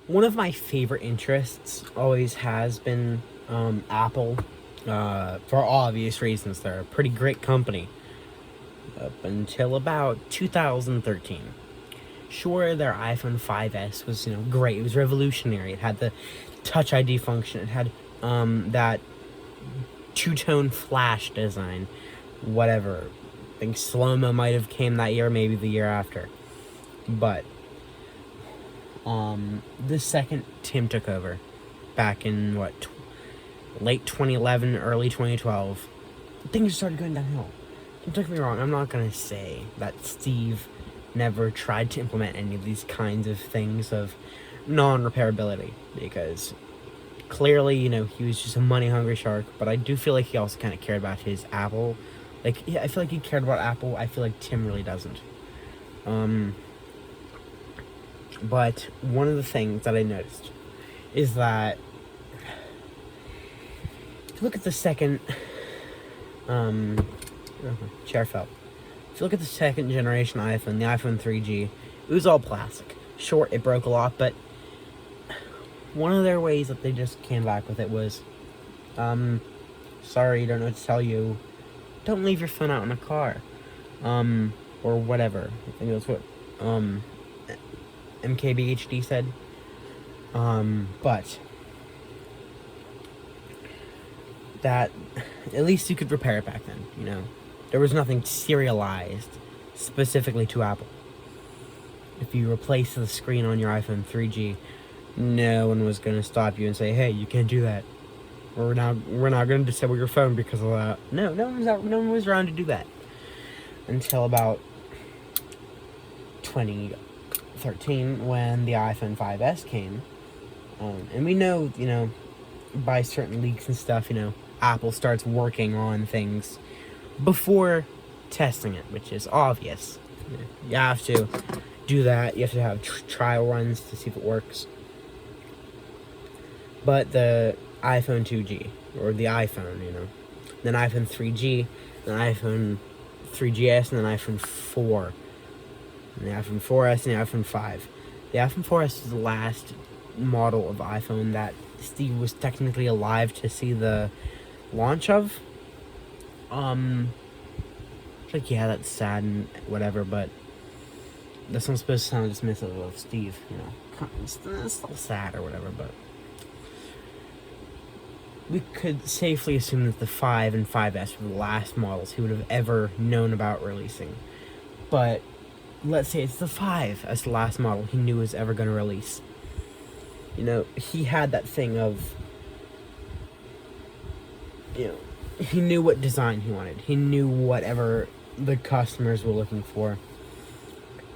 One of my favorite interests always has been Apple, for obvious reasons. They're a pretty great company up until about 2013. Sure, their iPhone 5S was, great. It was revolutionary. It had the Touch ID function. It had that two-tone flash design. Whatever. I think slow-mo might have came that year, maybe the year after. But the second Tim took over, back in late 2011, early 2012, things started going downhill. Don't get me wrong, I'm not gonna say that Steve never tried to implement any of these kinds of things of non-repairability, because clearly, he was just a money-hungry shark, but I do feel like he also kind of cared about his Apple. Like, yeah, I feel like he cared about Apple. I feel like Tim really doesn't. But one of the things that I noticed is that if you look at the second, chair fell. If you look at the second generation iPhone, the iPhone 3G, it was all plastic. Sure, it broke a lot, but one of their ways that they just came back with it was, sorry, don't know what to tell you. Don't leave your phone out in a car. Or whatever. I think that's what, MKBHD said. But that at least you could repair it back then, There was nothing serialized specifically to Apple. If you replace the screen on your iPhone 3G, no one was going to stop you and say, hey, you can't do that. We're not going to disable your phone because of that. No one was around to do that. Until about 2013, when the iPhone 5S came. And we know, by certain leaks and stuff, Apple starts working on things before testing it, which is obvious. You have to do that. You have to have trial runs to see if it works. But the iPhone 2G, or the iPhone, then iPhone 3G, then iPhone 3GS, and then iPhone 4, and the iPhone 4S, and the iPhone 5. The iPhone 4S is the last model of iPhone that Steve was technically alive to see the launch of. Like, yeah, that's sad and whatever, but that's not supposed to sound dismissive of Steve, It's still sad or whatever, but we could safely assume that the 5 and 5S were the last models he would have ever known about releasing. But let's say it's the 5 as the last model he knew was ever going to release. He had that thing of, he knew what design he wanted. He knew whatever the customers were looking for.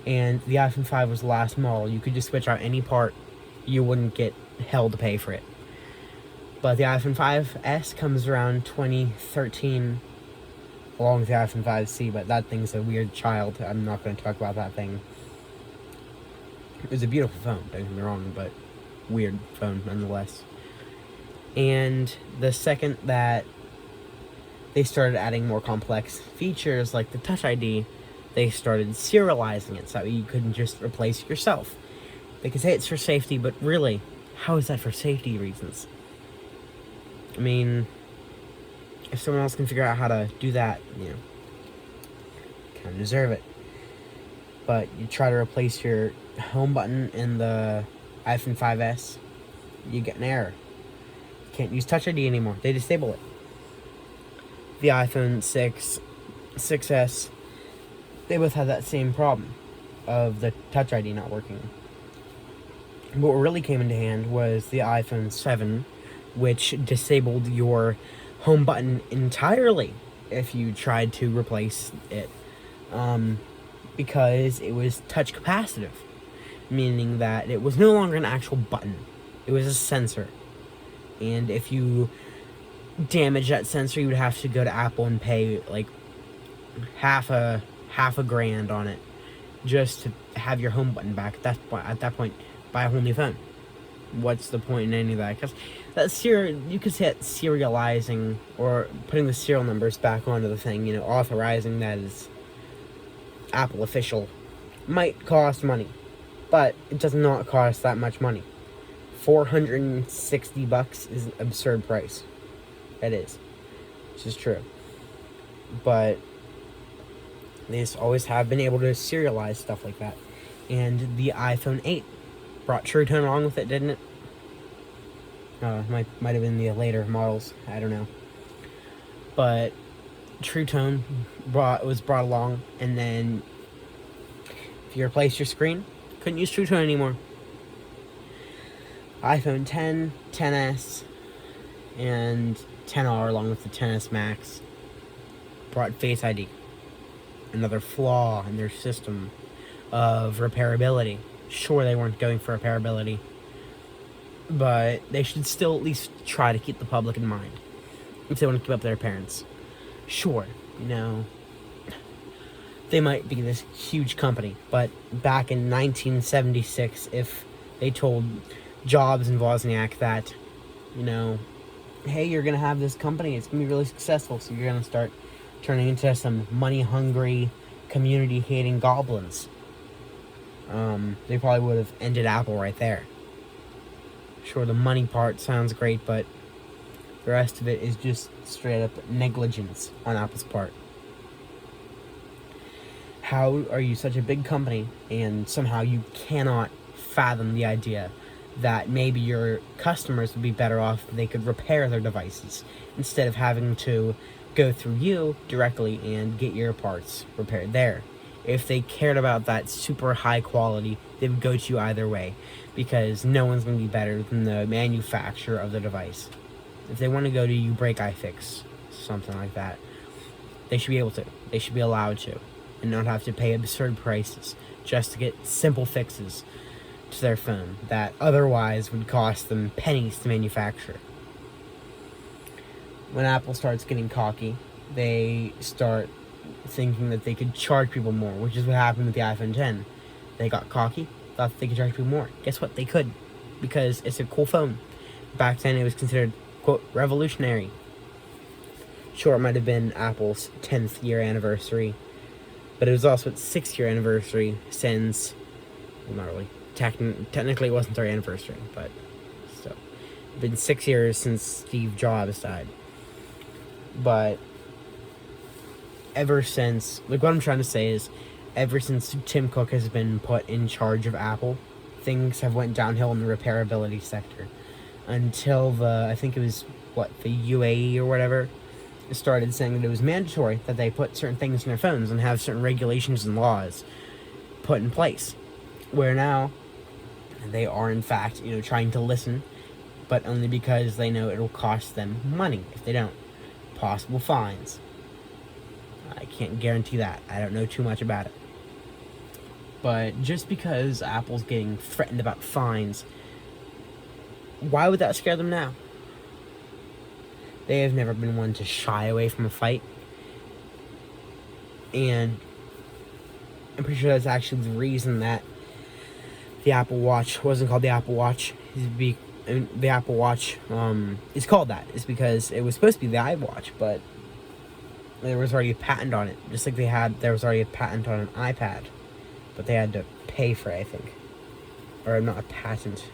And the iPhone 5 was the last model. You could just switch out any part. You wouldn't get hell to pay for it. But the iPhone 5S comes around 2013, along with the iPhone 5C, but that thing's a weird child. I'm not going to talk about that thing. It was a beautiful phone, don't get me wrong, but weird phone nonetheless. And the second that they started adding more complex features like the Touch ID, they started serializing it so you couldn't just replace it yourself. They could say it's for safety, but really, how is that for safety reasons? I mean, if someone else can figure out how to do that, kind of deserve it. But you try to replace your home button in the iPhone 5S, you get an error. You can't use Touch ID anymore. They disable it. The iPhone 6, 6S, they both had that same problem of the Touch ID not working. But what really came into hand was the iPhone 7, which disabled your home button entirely if you tried to replace it, because it was touch capacitive, meaning that it was no longer an actual button. It was a sensor. And if you damage that sensor, you would have to go to Apple and pay like half a grand on it just to have your home button back. At that point, buy a whole new phone. What's the point in any of that? Because you could say it's serializing or putting the serial numbers back onto the thing, authorizing that is Apple official, might cost money, but it does not cost that much money. $460 is an absurd price. That is. This is true. But they just always have been able to serialize stuff like that. And the iPhone 8 brought True Tone along with it, didn't it? Might have been the later models. I don't know. But True Tone was brought along, and then if you replace your screen, couldn't use True Tone anymore. iPhone 10, 10s, and 10R along with the 10s Max brought Face ID. Another flaw in their system of repairability. Sure, they weren't going for repairability, but they should still at least try to keep the public in mind if they want to keep up their appearance. Sure, they might be this huge company, but back in 1976, if they told Jobs and Wozniak that, hey, you're going to have this company, it's going to be really successful, so you're going to start turning into some money-hungry, community-hating goblins, they probably would have ended Apple right there. Sure, the money part sounds great, but the rest of it is just straight up negligence on Apple's part. How are you such a big company and somehow you cannot fathom the idea that maybe your customers would be better off if they could repair their devices instead of having to go through you directly and get your parts repaired there? If they cared about that super high quality, they would go to you either way, because no one's going to be better than the manufacturer of the device. If they want to go to you, break iFix, something like that, they should be able to. They should be allowed to, and not have to pay absurd prices just to get simple fixes to their phone that otherwise would cost them pennies to manufacture. When Apple starts getting cocky, they start thinking that they could charge people more, which is what happened with the iPhone 10. They got cocky, thought they could charge people more. Guess what? They could, because it's a cool phone. Back then, it was considered, quote, revolutionary. Sure, it might have been Apple's 10th year anniversary, but it was also its 6th year anniversary since, well, not really, technically it wasn't our anniversary, but still. It's been 6 years since Steve Jobs died. But ever since, what I'm trying to say is, ever since Tim Cook has been put in charge of Apple, things have went downhill in the repairability sector. Until I think it was, the UAE or whatever, started saying that it was mandatory that they put certain things in their phones and have certain regulations and laws put in place. Where now, they are in fact, trying to listen, but only because they know it'll cost them money if they don't. Possible fines. I can't guarantee that. I don't know too much about it. But just because Apple's getting threatened about fines, why would that scare them now? They have never been one to shy away from a fight. And I'm pretty sure that's actually the reason that the Apple Watch wasn't called the Apple Watch. The Apple Watch is called that. It's because it was supposed to be the iWatch, but there was already a patent on it. Just like there was already a patent on an iPad, but they had to pay for it, I think. Or not a patent,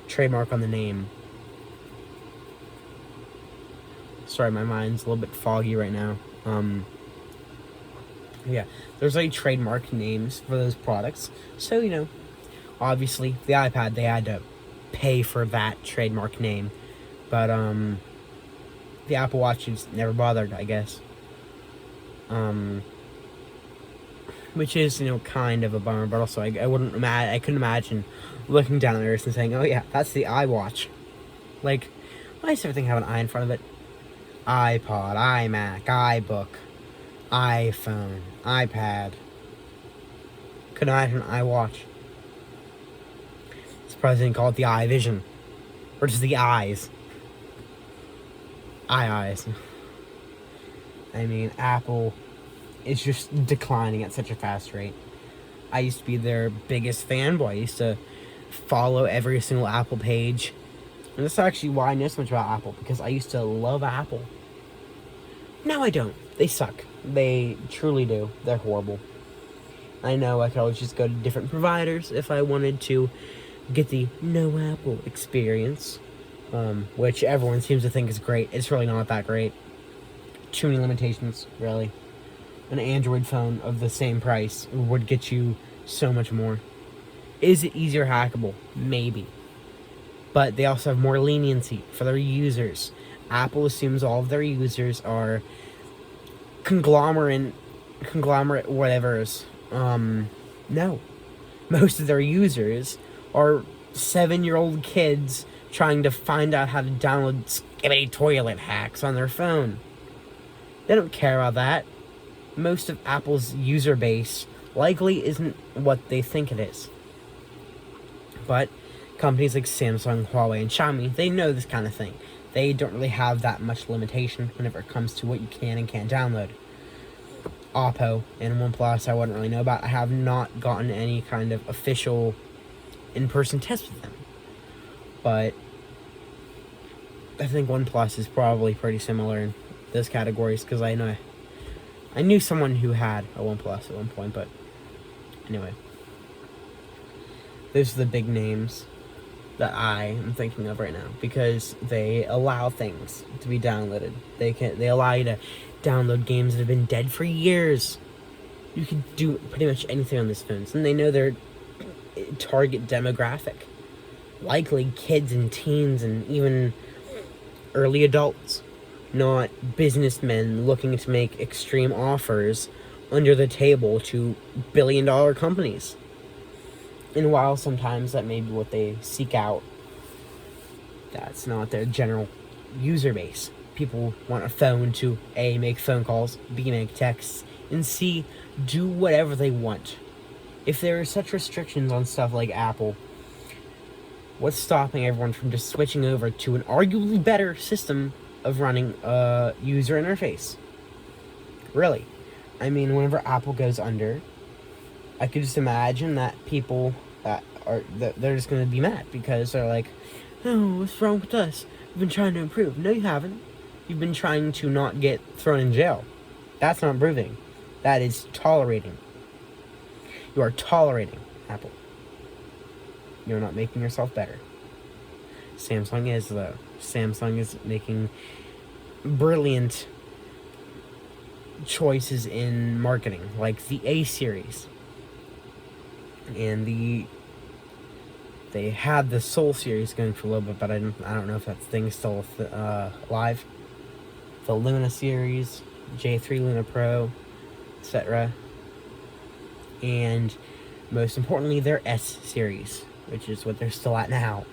trademark on the name. Sorry, my mind's a little bit foggy right now. Yeah, there's already trademark names for those products. So, obviously, the iPad, they had to pay for that trademark name. But, the Apple Watch just never bothered, I guess. Which is, kind of a bummer, but also I couldn't imagine looking down at this and saying, oh yeah, that's the iWatch. Like, why does everything have an I in front of it? iPod, iMac, iBook, iPhone, iPad. Couldn't imagine iWatch. Surprised they didn't call it the iVision. Or just the eyes. Eyes. I mean, Apple is just declining at such a fast rate. I used to be their biggest fanboy. I used to follow every single Apple page. And that's actually why I know so much about Apple, because I used to love Apple. Now I don't. They suck. They truly do. They're horrible. I know I could always just go to different providers if I wanted to get the no Apple experience, which everyone seems to think is great. It's really not that great. Too many limitations, really. An Android phone of the same price would get you so much more. Is it easier hackable? Maybe. But they also have more leniency for their users. Apple assumes all of their users are conglomerate whatever's. No. Most of their users are 7-year-old kids trying to find out how to download skibbity toilet hacks on their phone. They don't care about that. Most of Apple's user base likely isn't what they think it is. But companies like Samsung, Huawei, and Xiaomi, they know this kind of thing. They don't really have that much limitation whenever it comes to what you can and can't download. Oppo and OnePlus, I wouldn't really know about. I have not gotten any kind of official in-person test with them. But I think OnePlus is probably pretty similar in those categories, because I knew someone who had a OnePlus at one point, but anyway. Those are the big names that I am thinking of right now, because they allow things to be downloaded. They allow you to download games that have been dead for years. You can do pretty much anything on these phones, and they know their target demographic. Likely kids and teens and even early adults, not businessmen looking to make extreme offers under the table to billion-dollar companies. And while sometimes that may be what they seek out, that's not their general user base. People want a phone to A, make phone calls, B, make texts, and C, do whatever they want. If there are such restrictions on stuff like Apple, what's stopping everyone from just switching over to an arguably better system of running a user interface? Really. I mean, whenever Apple goes under, I could just imagine that people they're just going to be mad, because they're like, oh, what's wrong with us? We've been trying to improve. No, you haven't. You've been trying to not get thrown in jail. That's not improving. That is tolerating. You are tolerating Apple. You're not making yourself better. Samsung is, though. Samsung is making brilliant choices in marketing, like the A series. And they had the Soul series going for a little bit, but I don't know if that thing's still live. The Luna series, J3 Luna Pro, etc. And most importantly, their S series, which is what they're still at now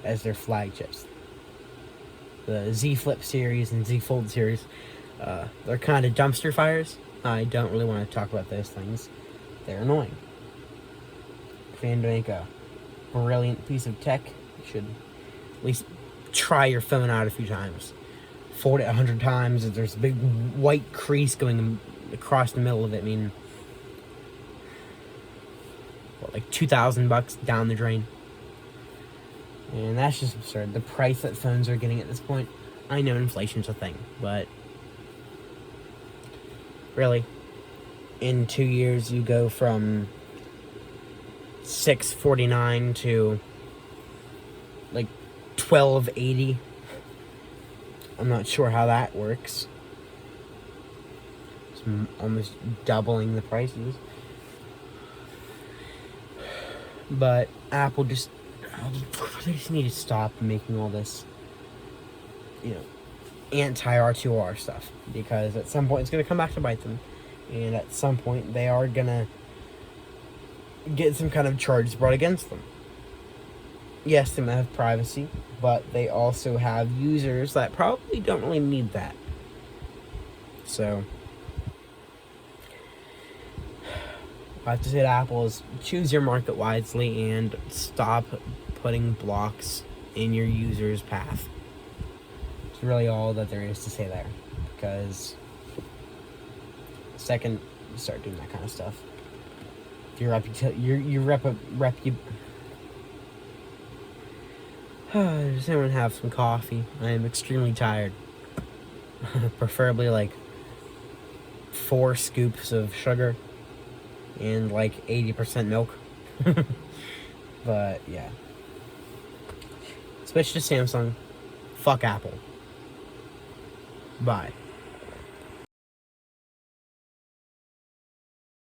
as their flagships. The Z Flip series and Z Fold series, they're kind of dumpster fires. I don't really want to talk about those things. They're annoying. If you're to make a brilliant piece of tech, you should at least try your phone out a few times. Fold it 100 times. If there's a big white crease going across the middle of it, I mean, what, like $2,000 down the drain? And that's just absurd. The price that phones are getting at this point. I know inflation's a thing, but really, in 2 years you go from $649 to like $1,280. I'm not sure how that works. It's almost doubling the prices. But Apple they just need to stop making all this, anti-R2R stuff, because at some point it's going to come back to bite them, and at some point they are going to get some kind of charges brought against them. Yes, they might have privacy, but they also have users that probably don't really need that. So, I have to say to Apple is choose your market wisely and stop putting blocks in your user's path. It's really all that there is to say there, because the second you start doing that kind of stuff, does anyone have some coffee? I am extremely tired. Preferably like 4 scoops of sugar and like 80% milk. But yeah. Switch to Samsung. Fuck Apple. Bye.